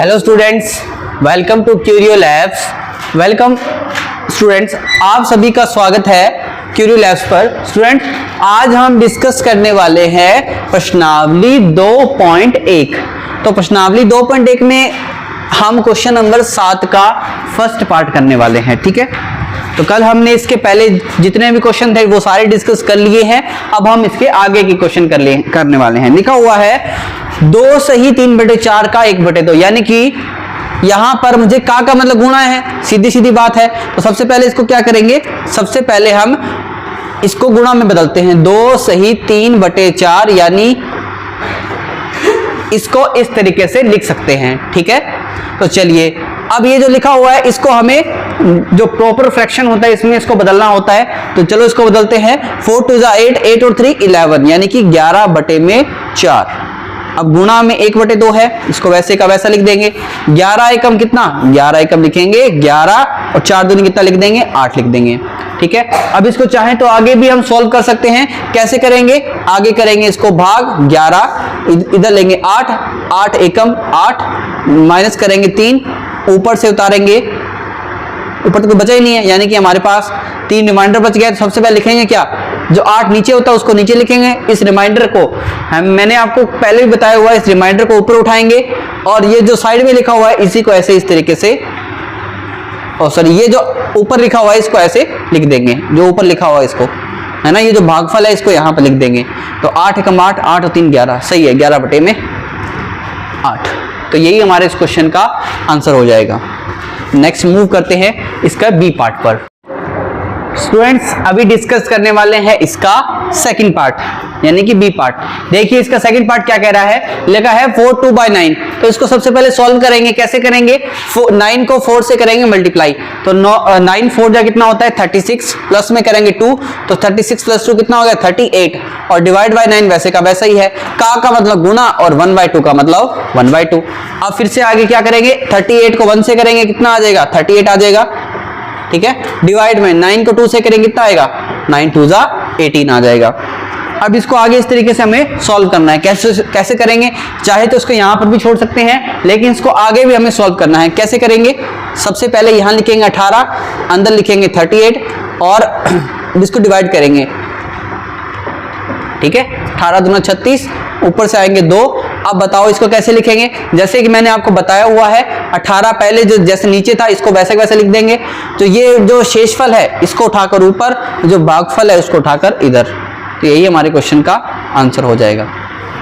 Hello students, welcome to Curio Labs. Welcome students, आप सभी का स्वागत है क्यूरियो लैब्स पर। स्टूडेंट्स, आज हम डिस्कस करने वाले हैं प्रश्नावली 2.1। तो प्रश्नावली 2.1 में हम क्वेश्चन नंबर 7 का फर्स्ट पार्ट करने वाले हैं। ठीक है, तो कल हमने इसके पहले जितने भी क्वेश्चन थे वो सारे डिस्कस कर लिए हैं। अब हम इसके आगे की क्वेश्चन करने वाले हैं। लिखा हुआ है 2 सही 3/4 का 1/2, यानी कि यहां पर मुझे का मतलब गुणा है, सीधी सीधी बात है। तो सबसे पहले इसको क्या करेंगे, सबसे पहले हम इसको गुणा में बदलते हैं। 2 सही 3/4, यानी इसको इस तरीके से लिख सकते हैं। ठीक है, तो चलिए अब ये जो लिखा हुआ है इसको हमें जो प्रॉपर फ्रैक्शन होता है इसमें इसको बदलना होता है। तो चलो इसको बदलते हैं। 4 2 8, 8 और 3 11, यानी कि 11/4। अब गुणा में 1/2 है, इसको वैसे का वैसा लिख देंगे। 11 एकम कितना, 11 एकम लिखेंगे 11, और 4 दूनी कितना लिख देंगे, 8 लिख देंगे। ठीक है, अब इसको चाहें तो आगे भी हम सॉल्व कर सकते हैं। कैसे करेंगे, आगे करेंगे इसको भाग 11, इधर लेंगे 8, 8 एकम 8, माइनस करेंगे 3, ऊपर से उतारेंगे, ऊपर तो कोई बचा ही नहीं है, यानी कि हमारे पास 3 रिमाइंडर बच गया। तो सबसे पहले लिखेंगे क्या, जो 8 नीचे होता है उसको नीचे लिखेंगे। इस रिमाइंडर को मैंने आपको पहले भी बताया हुआ है, इस रिमाइंडर को ऊपर उठाएंगे, और ये जो साइड में लिखा हुआ है इसी को ऐसे इस तरीके से, ये जो ऊपर लिखा हुआ है इसको ऐसे लिख देंगे, जो ऊपर लिखा हुआ है इसको, है ना, ये जो भागफल है इसको यहाँ पर लिख देंगे। तो 8 एकम 8, 8 और 3 11, सही है, 11/8। तो यही हमारे इस क्वेश्चन का आंसर हो जाएगा। नेक्स्ट मूव करते हैं इसका बी पार्ट पर। स्टूडेंट्स, अभी डिस्कस करने वाले हैं इसका सेकंड पार्ट, यानी कि बी पार्ट। देखिए इसका सेकंड पार्ट क्या कह रहा है, लिखा है 4 2/9। तो इसको सबसे पहले सॉल्व करेंगे। कैसे करेंगे, 9 को 4 से करेंगे मल्टीप्लाई। तो 9 4 जा कितना होता है 36, प्लस में करेंगे 2, तो 36 + 2 कितना हो गया 38, और डिवाइड बाय 9 वैसे का वैसा ही है। का मतलब गुना, और 1/2 का मतलब 1/2। अब फिर से आगे क्या करेंगे, 38 को 1 से करेंगे कितना आ जाएगा, 38 आ जाएगा। ठीक है, डिवाइड में 9 को 2 से करेंगे कितना आएगा, 9 2 जा 18 आ जाएगा। अब इसको आगे इस तरीके से हमें सॉल्व करना है। कैसे करेंगे, चाहे तो इसको यहाँ पर भी छोड़ सकते हैं, लेकिन इसको आगे भी हमें सॉल्व करना है। कैसे करेंगे, सबसे पहले यहाँ लिखेंगे 18, अंदर लिखेंगे 38, और इसको डिवाइड करेंगे। ठीक है, 18 दूना 36, ऊपर से आएंगे 2। अब बताओ इसको कैसे लिखेंगे, जैसे कि मैंने आपको बताया हुआ है, 18 पहले जो जैसे नीचे था इसको वैसे वैसे लिख देंगे। तो ये जो शेषफल है इसको उठाकर ऊपर, जो भागफल है उसको उठाकर इधर। तो यही हमारे क्वेश्चन का आंसर हो जाएगा।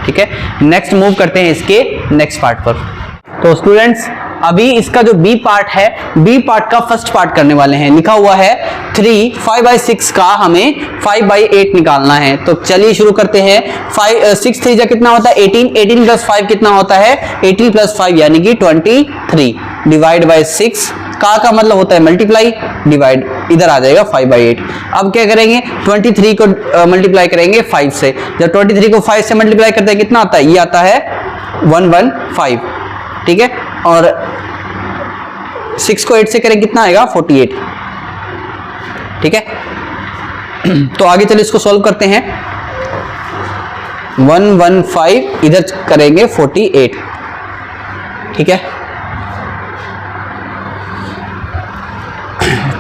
ठीक है, नेक्स्ट मूव करते हैं इसके नेक्स्ट पार्ट पर। तो स्टूडेंट्स, अभी इसका जो बी पार्ट है, बी पार्ट का फर्स्ट पार्ट करने वाले हैं। लिखा हुआ है 3 5/6 का हमें 5/8 निकालना है। तो चलिए शुरू करते हैं। 6 3 जा कितना होता है 18, 18 + 5 कितना होता है 18 + 5, यानी कि 23, डिवाइड बाय 6। का मतलब होता है मल्टीप्लाई, डिवाइड इधर आ जाएगा 5/8। अब क्या करेंगे, 23 को मल्टीप्लाई करेंगे 5 से। जब 23 को 5 से मल्टीप्लाई करते हैं कितना आता है, ये आता है 115। ठीक है, और 6 को 8 से करें कितना आएगा 48। ठीक है, तो आगे चलिए इसको सॉल्व करते हैं। 115 इधर करेंगे 48। ठीक है,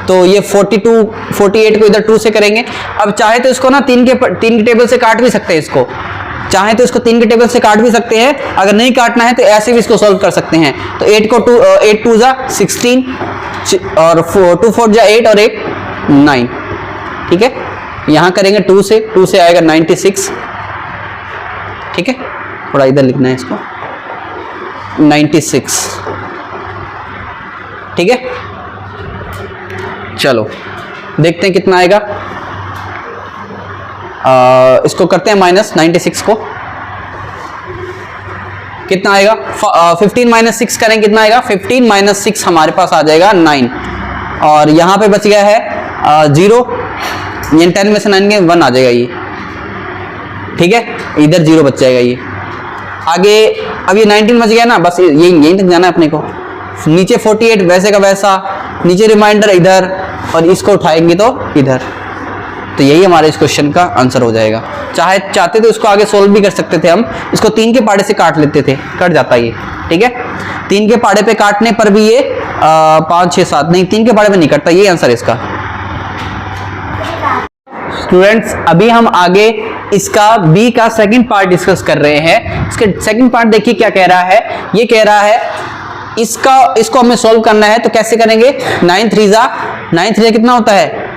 तो ये 48 को इधर 2 से करेंगे। अब चाहे तो इसको ना 3 के टेबल से काट भी सकते हैं। इसको चाहे तो इसको 3 के टेबल से काट भी सकते हैं, अगर नहीं काटना है तो ऐसे भी इसको सॉल्व कर सकते हैं। तो 8 को 8 2 जा 16, और 2 4 जा 8, और 8 9। ठीक है, यहाँ करेंगे 2 से आएगा 96। ठीक है, थोड़ा इधर लिखना है इसको, 96। ठीक है, चलो देखते हैं कितना आएगा। इसको करते हैं माइनस 96 को, कितना आएगा 15 - 6 करें कितना आएगा 15 - 6 हमारे पास आ जाएगा 9, और यहाँ पे बच गया है 0, ये 10 में से 9 के 1 आ जाएगा ये। ठीक है, इधर 0 बच जाएगा ये। आगे अब ये 19 बच गया ना, बस यही तक जाना है अपने को। नीचे 48 वैसे का वैसा, नीचे रिमाइंडर इधर, और इसको उठाएंगे तो इधर। तो यही हमारे इस क्वेश्चन का आंसर हो जाएगा। चाहते तो इसको आगे सोल्व भी कर सकते थे, हम इसको 3 के पाड़े से काट लेते थे, कट जाता ये, ठीक है। 3 के पाड़े पे काटने पर भी ये 5 6 7 नहीं, 3 के पाड़े पे नहीं कटता, ये आंसर है इसका। स्टूडेंट्स अभी हम आगे इसका बी का सेकंड पार्ट डिस्कस कर रहे हैं। इसके सेकंड पार्ट देखिए क्या कह रहा है, ये कह रहा है इसको हमें सॉल्व करना है। तो कैसे करेंगे, 9 3 जा कितना होता है,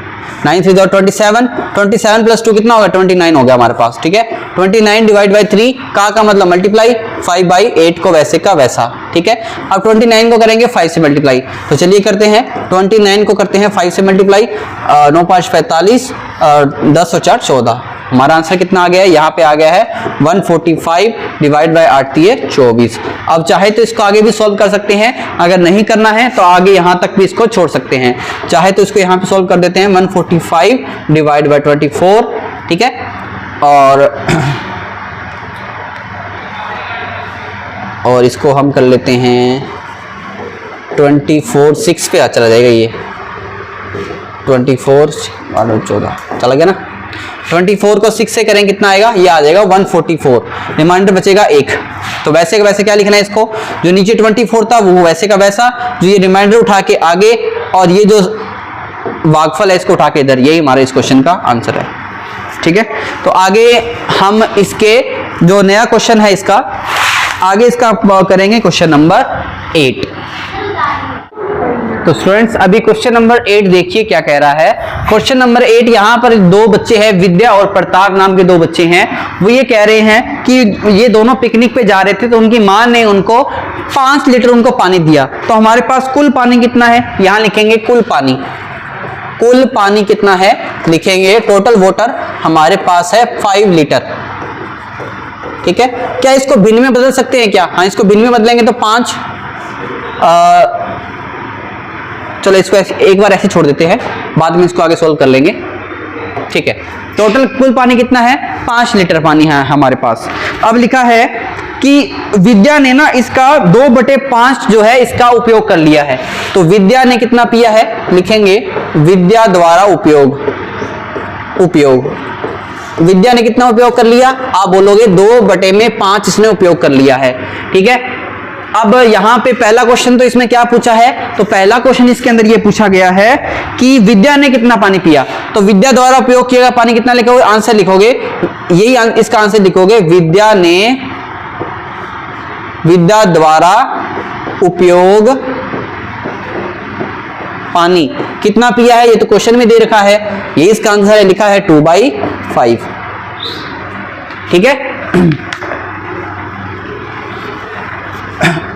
9 3 जा 27 प्लस 2 कितना होगा, 29 हो गया हमारे पास, ठीक है। 29 डिवाइड बाई 3 का मतलब मल्टीप्लाई, 5/8 को वैसे का वैसा, ठीक है। अब 29 को करेंगे 5 से मल्टीप्लाई, तो चलिए करते हैं 29 को करते हैं 5 से मल्टीप्लाई, 9 5 45 और 10 और 4 14। हमारा आंसर कितना आ गया है, यहाँ पे आ गया है 145 डिवाइड बाई 8 3 24। अब चाहे तो इसको आगे भी सॉल्व कर सकते हैं, अगर नहीं करना है तो आगे यहाँ तक भी इसको छोड़ सकते हैं। चाहे तो इसको यहाँ पे सॉल्व कर देते हैं 145 डिवाइड बाई 24, ठीक है। और इसको हम कर लेते हैं 24 6 पे चला जाएगा, ये 24 14 चला गया ना। 24 को 6 से करें कितना आएगा, ये आ जाएगा 144, रिमाइंडर बचेगा 1। तो वैसे का वैसे क्या लिखना है इसको, जो नीचे 24 था वो वैसे का वैसा, जो ये रिमाइंडर उठा के आगे और ये जो भागफल है इसको उठा के इधर, यही हमारे इस क्वेश्चन का आंसर है, ठीक है। तो आगे हम इसके जो नया क्वेश्चन है इसका आगे इसका करेंगे क्वेश्चन नंबर 8। तो स्टूडेंट्स अभी क्वेश्चन नंबर 8 देखिए क्या कह रहा है। क्वेश्चन नंबर 8, यहाँ पर 2 बच्चे हैं, विद्या और प्रताप नाम के 2 बच्चे हैं। वो ये कह रहे हैं कि ये दोनों पिकनिक पे जा रहे थे, तो उनकी माँ ने उनको 5 लीटर उनको पानी दिया। तो हमारे पास कुल पानी कितना है, यहाँ लिखेंगे कुल पानी कितना है, लिखेंगे टोटल वाटर हमारे पास है 5 लीटर, ठीक है। क्या इसको भिन्न में बदल सकते हैं क्या, हाँ इसको भिन्न में बदलेंगे तो 5, चलो इसको एक बार ऐसे छोड़ देते हैं, बाद में इसको आगे सोल्व कर लेंगे, ठीक है। टोटल कुल पानी कितना है, 5 लीटर पानी है हमारे पास। अब लिखा है कि विद्या ने ना इसका 2/5 जो है इसका उपयोग कर लिया है। तो विद्या ने कितना पिया है, लिखेंगे विद्या द्वारा उपयोग, विद्या ने कितना उपयोग कर लिया, आप बोलोगे 2/5 इसने उपयोग कर लिया है, ठीक है। अब यहां पे पहला क्वेश्चन तो इसमें क्या पूछा है, तो पहला क्वेश्चन इसके अंदर ये पूछा गया है कि विद्या ने कितना पानी पिया। तो विद्या द्वारा उपयोग किया गया पानी कितना लिखोगे, आंसर लिखोगे, यही इसका आंसर लिखोगे, विद्या द्वारा उपयोग पानी कितना पिया है, ये तो क्वेश्चन में दे रखा है, ये इसका आंसर है, लिखा है 2/5, ठीक है।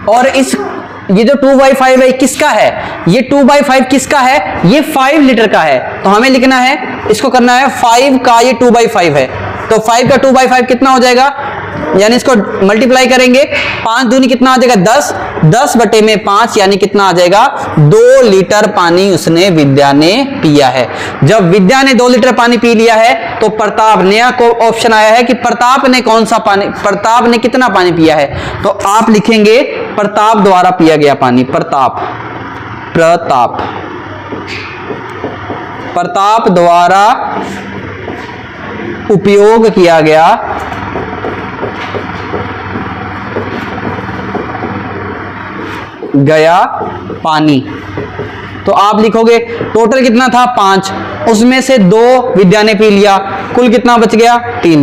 और ये जो 2/5 है किसका है, ये 2/5 किसका है, ये 5 लीटर का है। तो हमें लिखना है, इसको करना है 5 का ये 2/5 है, तो 5 का 2/5 कितना हो जाएगा, यानी इसको मल्टीप्लाई करेंगे, 5 दूनी कितना आ जाएगा 10, 10/5 यानी कितना आ जाएगा 2 लीटर पानी उसने विद्या ने पिया है। जब विद्या ने 2 लीटर पानी पी लिया है तो प्रताप, नया को ऑप्शन आया है कि प्रताप ने प्रताप ने कितना पानी पिया है, तो आप लिखेंगे प्रताप द्वारा पिया गया पानी, प्रताप द्वारा उपयोग किया गया पानी। तो आप लिखोगे टोटल कितना था 5, उसमें से 2 विद्या ने पी लिया, कुल कितना बच गया 3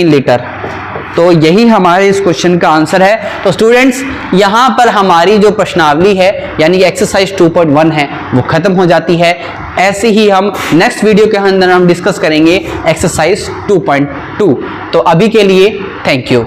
लीटर। तो यही हमारे इस क्वेश्चन का आंसर है। तो स्टूडेंट्स यहां पर हमारी जो प्रश्नावली है यानी कि एक्सरसाइज 2.1 है वो खत्म हो जाती है। ऐसे ही हम नेक्स्ट वीडियो के अंदर हम डिस्कस करेंगे एक्सरसाइज 2.2। तो अभी के लिए थैंक यू।